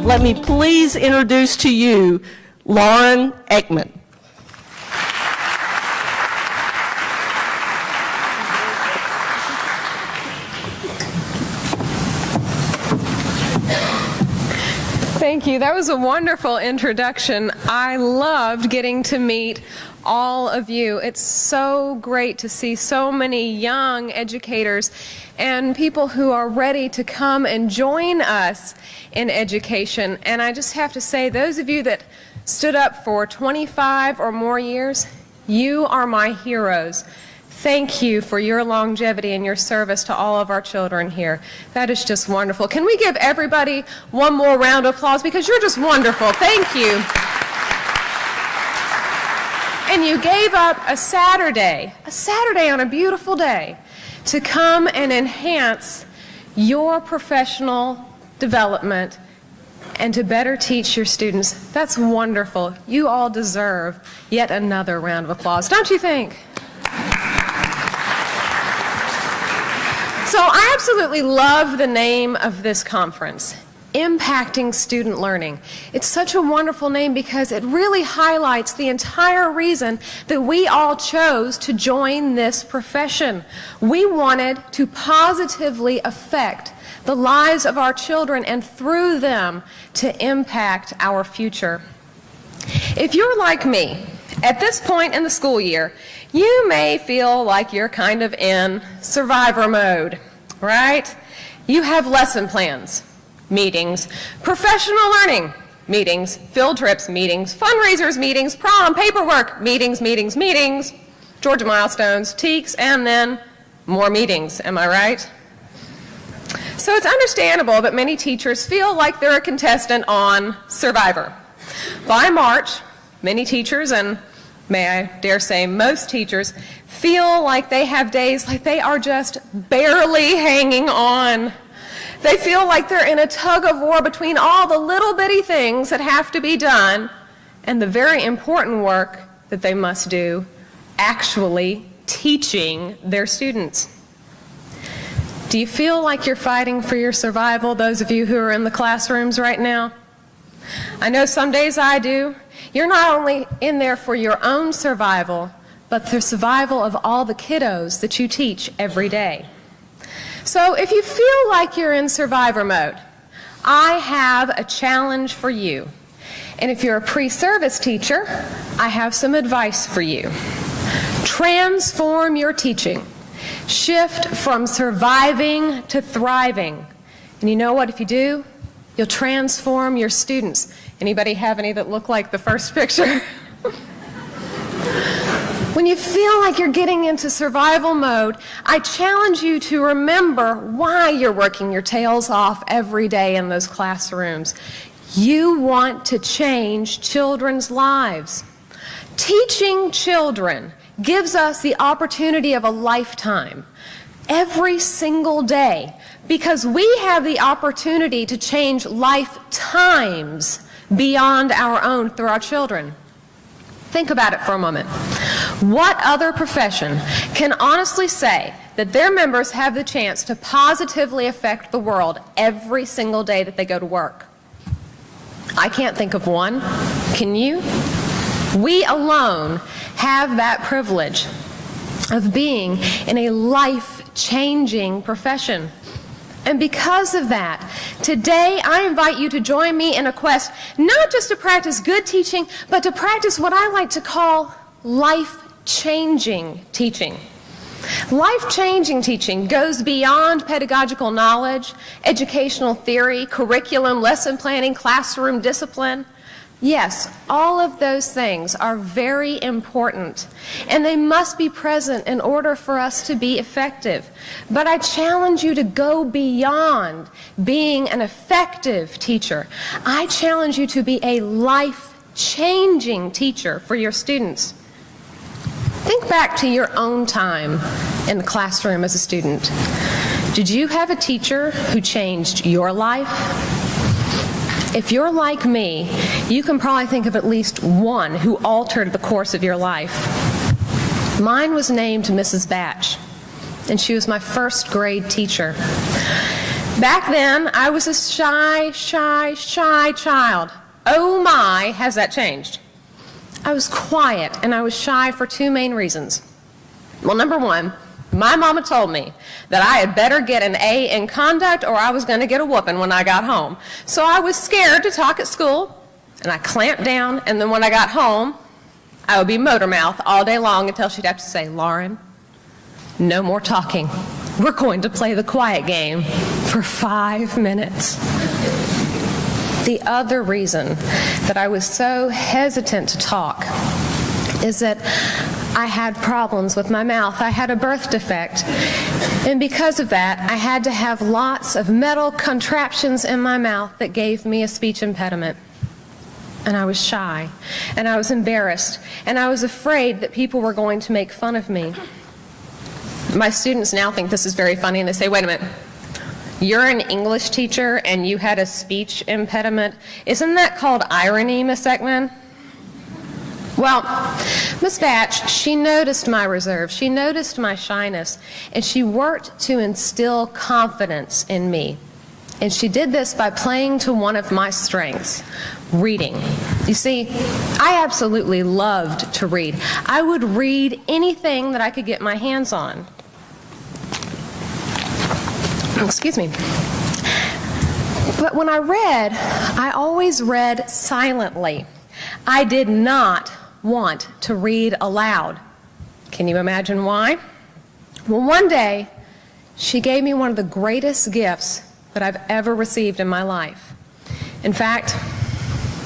let me please introduce to you Lauren Eckman. Thank you. That was a wonderful introduction. I loved getting to meet all of you. It's so great to see so many young educators and people who are ready to come and join us in education. And I just have to say, those of you that stood up for 25 or more years, you are my heroes. Thank you for your longevity and your service to all of our children here. That is just wonderful. Can we give everybody one more round of applause, because you're just wonderful. Thank you. And you gave up a Saturday on a beautiful day, to come and enhance your professional development and to better teach your students. That's wonderful. You all deserve yet another round of applause, don't you think? So I absolutely love the name of this conference, Impacting Student Learning. It's such a wonderful name because it really highlights the entire reason that we all chose to join this profession. We wanted to positively affect the lives of our children and through them to impact our future. If you're like me, at this point in the school year, you may feel like you're kind of in survivor mode, right? You have lesson plans, meetings, professional learning, meetings, field trips, meetings, fundraisers, meetings, prom, paperwork, meetings, Georgia milestones, TEKS, and then more meetings. Am I right? So it's understandable that many teachers feel like they're a contestant on Survivor. By March, many teachers, and may I dare say most teachers, feel like they have days like they are just barely hanging on. They feel like they're in a tug of war between all the little bitty things that have to be done and the very important work that they must do, actually teaching their students. Do you feel like you're fighting for your survival, those of you who are in the classrooms right now? I know some days I do. You're not only in there for your own survival, but the survival of all the kiddos that you teach every day. So if you feel like you're in survivor mode, I have a challenge for you. And if you're a pre-service teacher, I have some advice for you. Transform your teaching. Shift from surviving to thriving. And you know what, if you do, you'll transform your students. Anybody have any that look like the first picture? When you feel like you're getting into survival mode, I challenge you to remember why you're working your tails off every day in those classrooms. You want to change children's lives. Teaching children gives us the opportunity of a lifetime every single day, because we have the opportunity to change lifetimes beyond our own through our children. Think about it for a moment. What other profession can honestly say that their members have the chance to positively affect the world every single day that they go to work? I can't think of one. Can you? We alone have that privilege of being in a life-changing profession. And because of that, today I invite you to join me in a quest not just to practice good teaching, but to practice what I like to call life-changing teaching. Life-changing teaching goes beyond pedagogical knowledge, educational theory, curriculum, lesson planning, classroom discipline. Yes, all of those things are very important, and they must be present in order for us to be effective. But I challenge you to go beyond being an effective teacher. I challenge you to be a life-changing teacher for your students. Think back to your own time in the classroom as a student. Did you have a teacher who changed your life? If you're like me, you can probably think of at least one who altered the course of your life. Mine was named Mrs. Batch, and she was my first grade teacher. Back then, I was a shy child. Oh my, has that changed? I was quiet and I was shy for two main reasons. Well, number one, my mama told me that I had better get an A in conduct or I was going to get a whooping when I got home. So I was scared to talk at school, and I clamped down, and then when I got home, I would be motor mouth all day long until she'd have to say, "Lauren, no more talking. We're going to play the quiet game for 5 minutes." The other reason that I was so hesitant to talk is that I had problems with my mouth. I had a birth defect, and because of that, I had to have lots of metal contraptions in my mouth that gave me a speech impediment. And I was shy, and I was embarrassed, and I was afraid that people were going to make fun of me. My students now think this is very funny, and they say, "Wait a minute, you're an English teacher and you had a speech impediment. Isn't that called irony, Miss Eckman?" Well, Miss Batch, she noticed my reserve, she noticed my shyness, and she worked to instill confidence in me. And she did this by playing to one of my strengths, reading. You see, I absolutely loved to read. I would read anything that I could get my hands on. Excuse me. But when I read, I always read silently. I did not want to read aloud. Can you imagine why? Well, one day, she gave me one of the greatest gifts that I've ever received in my life. In fact,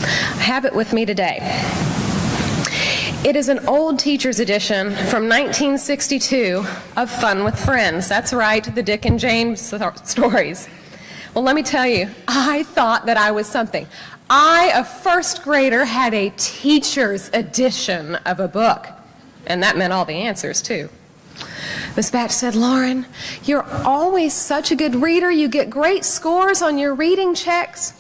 I have it with me today. It is an old teacher's edition from 1962 of Fun with Friends. That's right, the Dick and Jane stories. Well, let me tell you, I thought that I was something. I, a first grader, had a teacher's edition of a book, and that meant all the answers, too. Miss Batch said, "Lauren, you're always such a good reader. You get great scores on your reading checks.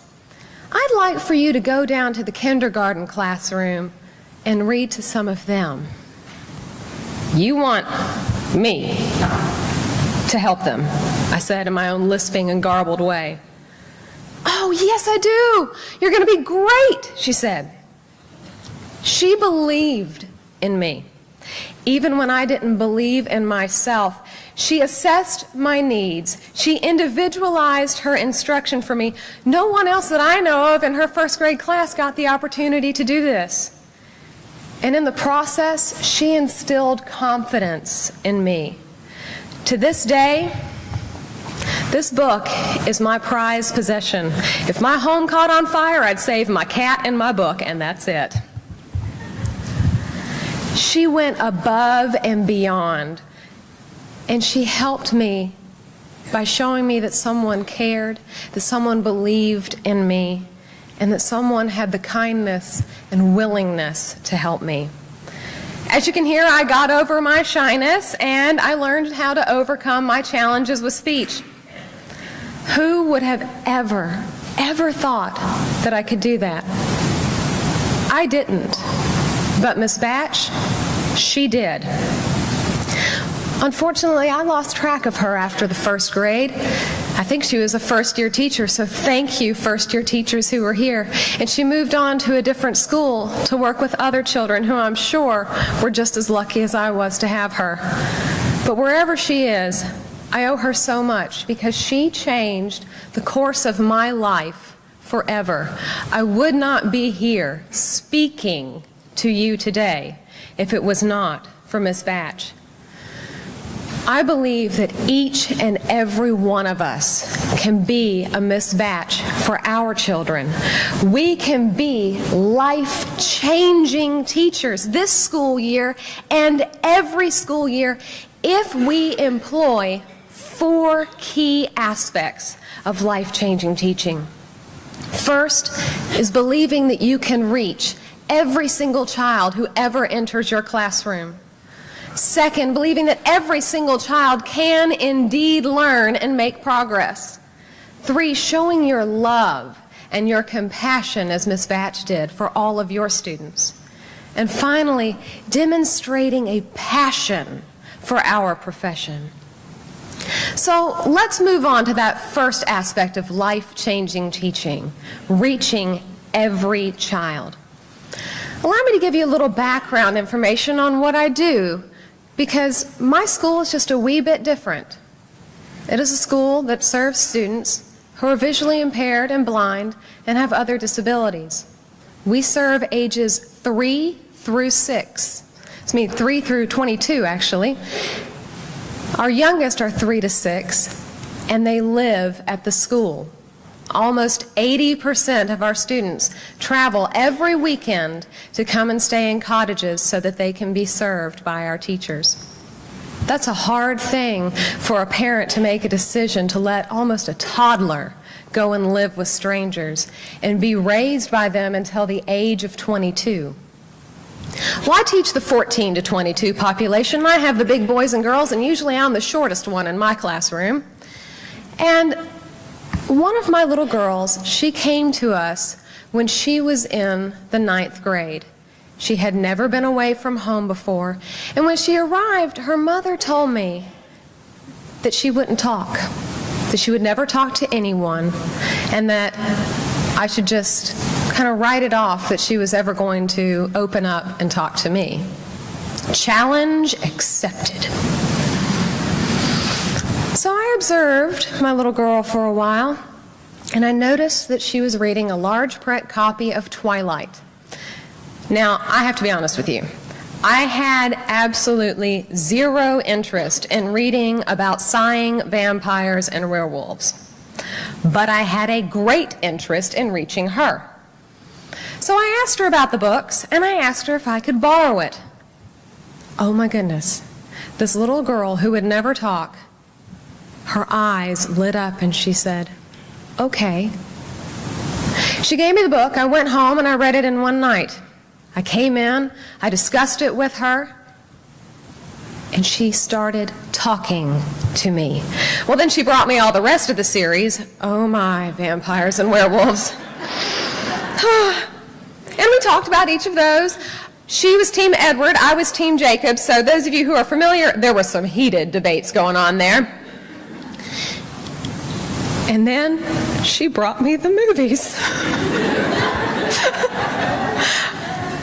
I'd like for you to go down to the kindergarten classroom and read to some of them." "You want me to help them?" I said in my own lisping and garbled way. "Oh, yes, I do. You're going to be great," she said. She believed in me. Even when I didn't believe in myself, she assessed my needs. She individualized her instruction for me. No one else that I know of in her first grade class got the opportunity to do this. And in the process, she instilled confidence in me. To this day, this book is my prized possession. If my home caught on fire, I'd save my cat and my book, and that's it. She went above and beyond, and she helped me by showing me that someone cared, that someone believed in me, and that someone had the kindness and willingness to help me. As you can hear, I got over my shyness, and I learned how to overcome my challenges with speech. Who would have ever thought that I could do that? I didn't. But Miss Batch, she did. Unfortunately, I lost track of her after the first grade. I think she was a first-year teacher, so thank you, first-year teachers who were here. And she moved on to a different school to work with other children who I'm sure were just as lucky as I was to have her. But wherever she is, I owe her so much because she changed the course of my life forever. I would not be here speaking to you today if it was not for Miss Batch. I believe that each and every one of us can be a Miss Batch for our children. We can be life-changing teachers this school year and every school year if we employ 4 key aspects of life-changing teaching. First is believing that you can reach every single child who ever enters your classroom. Second, believing that every single child can indeed learn and make progress. 3, showing your love and your compassion, as Ms. Batch did, for all of your students. And finally, demonstrating a passion for our profession. So let's move on to that first aspect of life-changing teaching, reaching every child. Allow me to give you a little background information on what I do, because my school is just a wee bit different. It is a school that serves students who are visually impaired and blind and have other disabilities. We serve ages 3 through 6. I mean 3 through 22, actually. Our youngest are 3 to 6, and they live at the school. Almost 80% of our students travel every weekend to come and stay in cottages so that they can be served by our teachers. That's a hard thing for a parent to make a decision to let almost a toddler go and live with strangers and be raised by them until the age of 22. Well, I teach the 14 to 22 population. I have the big boys and girls, and usually I'm the shortest one in my classroom. And one of my little girls, she came to us when she was in the 9th grade. She had never been away from home before, and when she arrived, her mother told me that she wouldn't talk, that she would never talk to anyone, and that I should just kind of write it off that she was ever going to open up and talk to me. Challenge accepted. So I observed my little girl for a while, and I noticed that she was reading a large print copy of Twilight. Now, I have to be honest with you. I had absolutely zero interest in reading about sighing vampires and werewolves, but I had a great interest in reaching her. So I asked her about the books, and I asked her if I could borrow it. Oh my goodness, this little girl who would never talk, her eyes lit up and she said, "Okay." She gave me the book. I went home and I read it in one night. I came in, I discussed it with her, and she started talking to me. Well, then she brought me all the rest of the series. Oh my, vampires and werewolves. And we talked about each of those. She was Team Edward, I was Team Jacob, so those of you who are familiar, there were some heated debates going on there. And then she brought me the movies.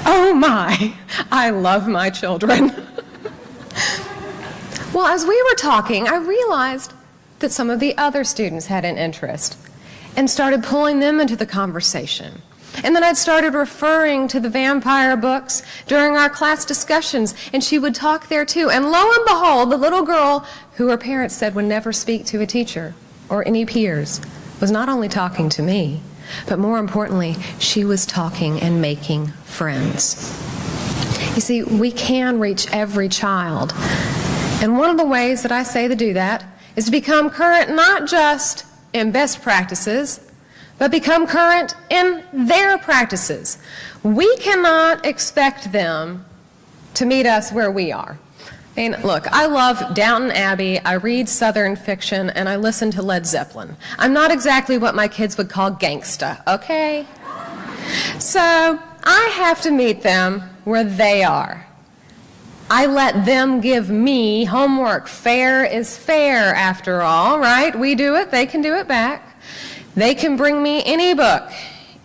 Oh my, I love my children. Well, as we were talking, I realized that some of the other students had an interest and started pulling them into the conversation. And then I'd started referring to the vampire books during our class discussions, and she would talk there too. And lo and behold, the little girl who her parents said would never speak to a teacher or any peers was not only talking to me, but more importantly, she was talking and making friends. You see, we can reach every child. And one of the ways that I say to do that is to become current not just in best practices, but become current in their practices. We cannot expect them to meet us where we are. I mean, look, I love Downton Abbey, I read Southern fiction, and I listen to Led Zeppelin. I'm not exactly what my kids would call gangsta, okay? So I have to meet them where they are. I let them give me homework. Fair is fair, after all, right? We do it, they can do it back. They can bring me any book,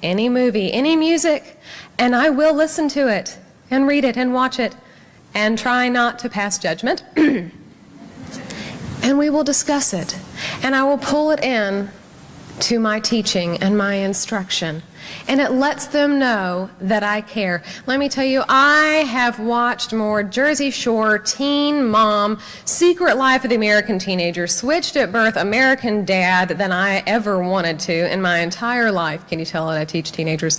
any movie, any music, and I will listen to it and read it and watch it and try not to pass judgment. And we will discuss it, and I will pull it in to my teaching and my instruction, and it lets them know that I care. Let me tell you, I have watched more Jersey Shore, Teen Mom, Secret Life of the American Teenager, Switched at Birth, American Dad than I ever wanted to in my entire life. Can you tell that I teach teenagers?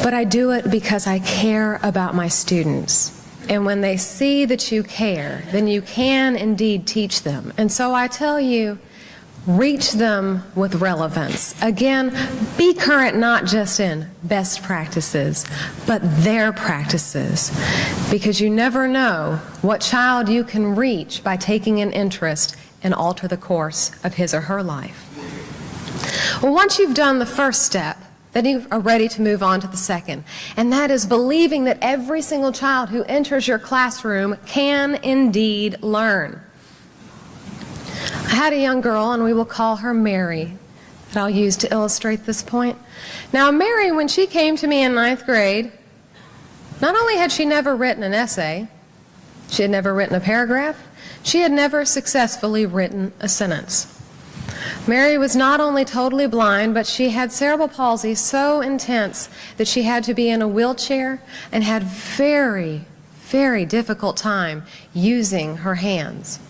But I do it because I care about my students. And when they see that you care, then you can indeed teach them. And so I tell you, reach them with relevance. Again, be current not just in best practices, but their practices. Because you never know what child you can reach by taking an interest and alter the course of his or her life. Well, once you've done the first step, then you are ready to move on to the second. And that is believing that every single child who enters your classroom can indeed learn. had a young girl, and we will call her Mary, that I'll use to illustrate this point. Now, Mary, when she came to me in 9th grade, not only had she never written an essay, she had never written a paragraph, she had never successfully written a sentence. Mary was not only totally blind, but she had cerebral palsy so intense that she had to be in a wheelchair and had very, very difficult time using her hands.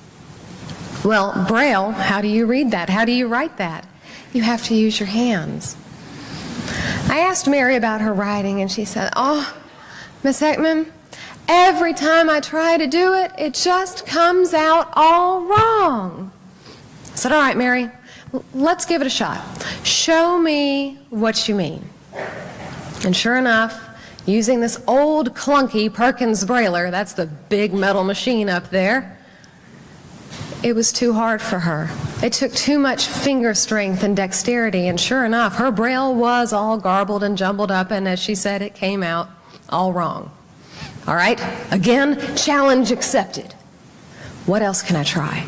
Well, Braille, how do you read that? How do you write that? You have to use your hands. I asked Mary about her writing, and she said, "Oh, Miss Eckman, every time I try to do it, it just comes out all wrong." I said, "All right, Mary, let's give it a shot. Show me what you mean." And sure enough, using this old clunky Perkins Brailler, that's the big metal machine up there, it was too hard for her. It took too much finger strength and dexterity, and sure enough, her Braille was all garbled and jumbled up, and as she said, it came out all wrong. All right, again, challenge accepted. What else can I try?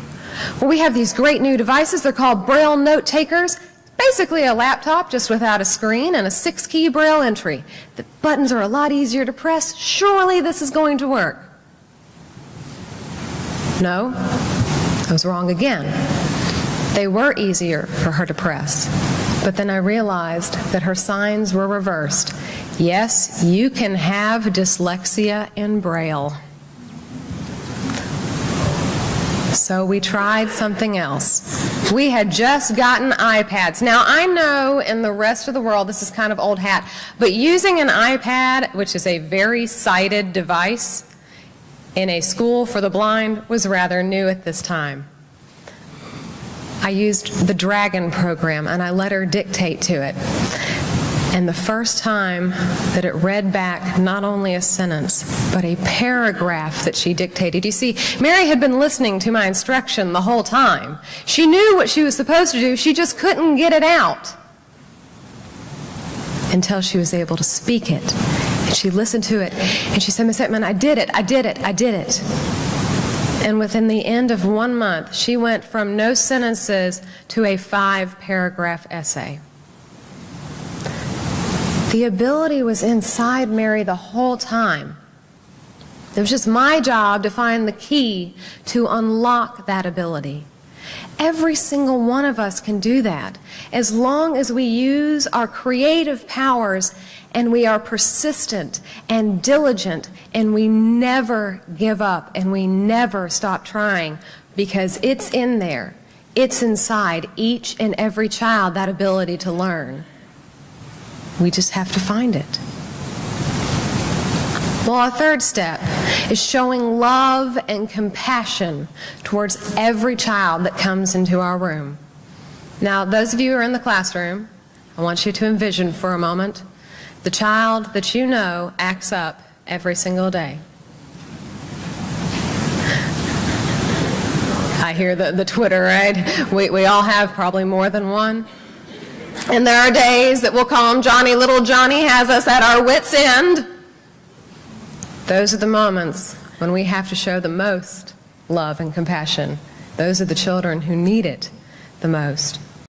Well, we have these great new devices. They're called Braille note takers. Basically a laptop just without a screen and a 6-key Braille entry. The buttons are a lot easier to press. Surely this is going to work. No, I was wrong again. They were easier for her to press. But then I realized that her signs were reversed. Yes, you can have dyslexia in Braille. So we tried something else. We had just gotten iPads. Now, I know in the rest of the world this is kind of old hat, but using an iPad, which is a very sighted device, in a school for the blind was rather new at this time. I used the Dragon program, and I let her dictate to it. And the first time that it read back not only a sentence, but a paragraph that she dictated. You see, Mary had been listening to my instruction the whole time. She knew what she was supposed to do, she just couldn't get it out until she was able to speak it. And she listened to it, and she said, "Miss Eckman, I did it, I did it, I did it." And within the end of 1 month, she went from no sentences to a 5-paragraph essay. The ability was inside Mary the whole time. It was just my job to find the key to unlock that ability. Every single one of us can do that as long as we use our creative powers and we are persistent and diligent and we never give up and we never stop trying, because it's in there. It's inside each and every child, that ability to learn. We just have to find it. Well, our third step is showing love and compassion towards every child that comes into our room. Now, those of you who are in the classroom, I want you to envision for a moment the child that you know acts up every single day. I hear the Twitter, right? We all have probably more than one. And there are days that we'll call him Johnny. Little Johnny has us at our wits' end. Those are the moments when we have to show the most love and compassion. Those are the children who need it the most.